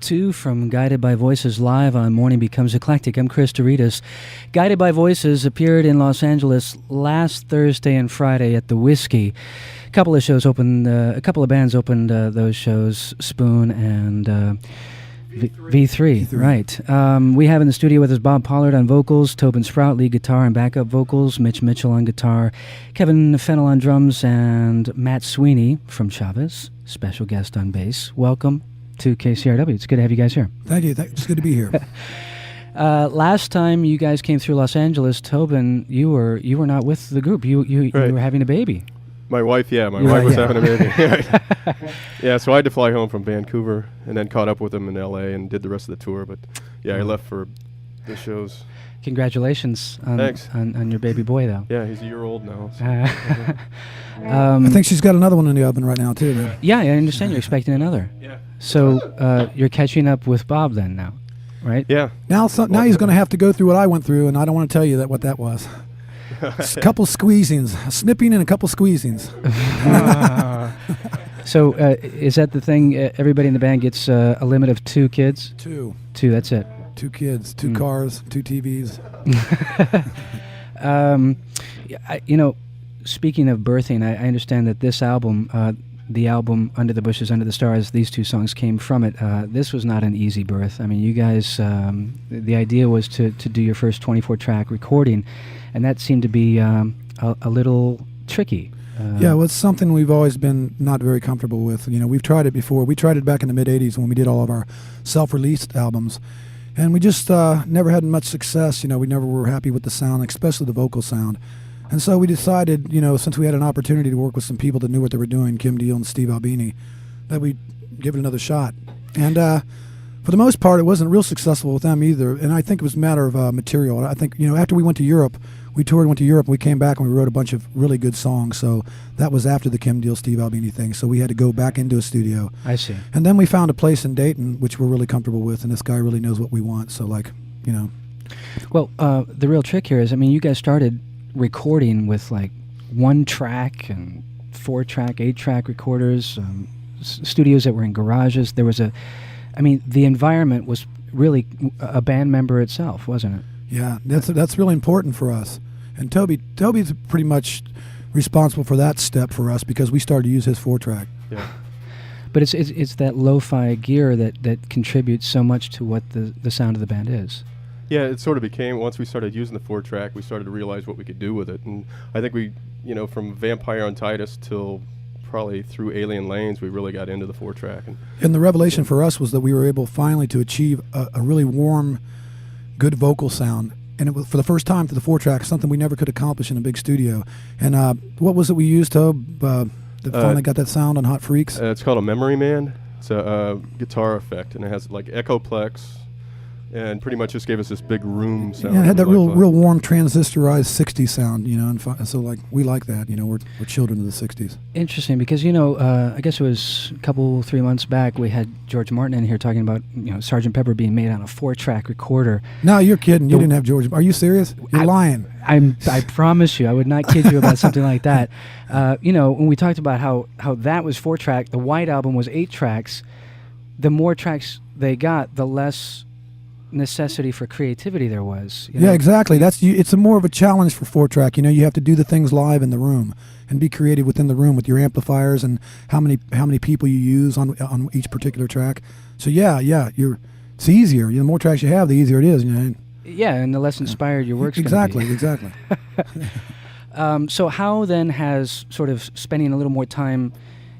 2 from Guided by Voices live on Morning Becomes Eclectic. I'm Chris Doritas. Guided by Voices appeared in Los Angeles last Thursday and Friday at the Whiskey. A couple of bands opened those shows, Spoon and V3, right. We have in the studio with us Bob Pollard on vocals, Tobin Sprout lead guitar and backup vocals, Mitch Mitchell on guitar, Kevin Fennell on drums, and Matt Sweeney from Chavez, special guest on bass. Welcome to KCRW. It's good to have you guys here. Thank you. It's good to be here. Last time you guys came through Los Angeles, Tobin, you were not with the group. You were having a baby. My wife was having a baby. Yeah, so I had to fly home from Vancouver and then caught up with them in LA and did the rest of the tour. But yeah, I left for the shows. Congratulations on your baby boy, though. Yeah, he's a year old now. So. I think she's got another one in the oven right now, too. Man. Yeah, I understand you're expecting another. Yeah. So you're catching up with Bob then now, right? Yeah. Now he's going to have to go through what I went through, and I don't want to tell you what that was. A couple squeezings, snipping and a couple squeezings. So is that the thing? Everybody in the band gets a limit of 2 kids? Two, that's it. 2 kids, 2 cars, 2 TVs. Speaking of birthing, I understand that this album, the album Under the Bushes, Under the Stars, these 2 songs came from it. This was not an easy birth. I mean, you guys, the idea was to do your first 24-track recording, and that seemed to be a little tricky. Yeah, well, it's something we've always been not very comfortable with. You know, we've tried it before. We tried it back in the mid-'80s when we did all of our self-released albums, and we just never had much success. You know, we never were happy with the sound, especially the vocal sound. And so we decided, you know, since we had an opportunity to work with some people that knew what they were doing, Kim Deal and Steve Albini, that we'd give it another shot. And for the most part, it wasn't real successful with them either. And I think it was a matter of material. I think, you know, after we went to Europe, we went to Europe, and we came back and we wrote a bunch of really good songs. So that was after the Kim Deal, Steve Albini thing. So we had to go back into a studio. I see. And then we found a place in Dayton, which we're really comfortable with, and this guy really knows what we want. So, like, you know. Well, the real trick here is, I mean, you guys started recording with like 1-track and 4-track, 8-track recorders, studios that were in garages. There was the environment was really a band member itself, wasn't it? Yeah, that's really important for us. And Toby's pretty much responsible for that step for us because we started to use his 4-track. Yeah. But it's that lo-fi gear that contributes so much to what the sound of the band is. Yeah, it sort of became, once we started using the 4-track, we started to realize what we could do with it. And I think we, you know, from Vampire on Titus till probably through Alien Lanes, we really got into the 4-track. And the revelation for us was that we were able finally to achieve a really warm, good vocal sound. And it was, for the first time, to the 4-track, something we never could accomplish in a big studio. And what was it we used, Tobe, that finally got that sound on Hot Freaks? It's called a Memory Man. It's a guitar effect, and it has like Echoplex. And pretty much just gave us this big room sound. Yeah, it had that real warm transistorized 60s sound, you know, and so like we like that, you know, we're children of the 60s. Interesting, because, you know, I guess it was a 3 months back, we had George Martin in here talking about, you know, Sgt. Pepper being made on a 4-track recorder. No, you're kidding. You didn't have George. Are you serious? You're lying. I promise you, I would not kid you about something like that. You know, when we talked about how that was 4-track, the White Album was 8 tracks. The more tracks they got, the less necessity for creativity there was. Yeah, exactly. It's more of a challenge for 4-track. You know, you have to do the things live in the room and be creative within the room with your amplifiers and how many people you use on each particular track. So yeah, it's easier. You know, the more tracks you have, the easier it is. You know. Yeah, and the less inspired your work's exactly. So how then has sort of spending a little more time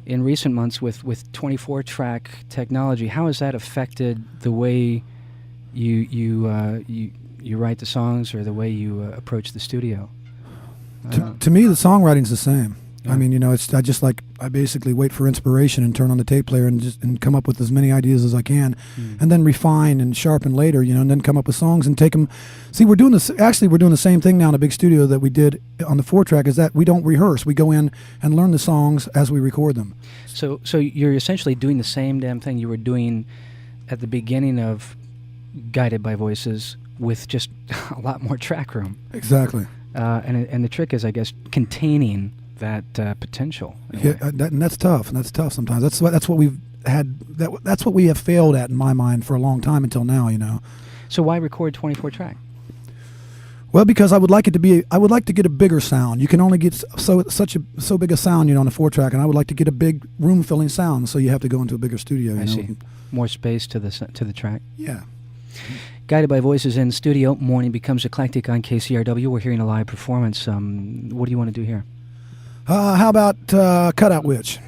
in recent months with 24-track technology, how has that affected the way you write the songs or the way you approach the studio? To me, the songwriting's the same. Yeah. I mean, you know, I basically wait for inspiration and turn on the tape player and come up with as many ideas as I can, and then refine and sharpen later, you know, and then come up with songs and take them. See, we're doing this. Actually, we're doing the same thing now in a big studio that we did on the 4-track. Is that we don't rehearse. We go in and learn the songs as we record them. So you're essentially doing the same damn thing you were doing at the beginning of Guided by Voices with just a lot more track room. Exactly. And the trick is, I guess, containing that potential. Yeah, and that's tough. And that's tough sometimes. That's what that's what we have failed at in my mind for a long time until now. So why record 24 track? Well, because I would like to get a bigger sound. You can only get so big a sound, on a 4-track, and I would like to get a big room filling sound. So you have to go into a bigger studio. I see. More space to the track. Yeah. Guided by Voices in studio. Morning Becomes Eclectic on KCRW. We're hearing a live performance. What do you want to do here? How about Cutout Witch?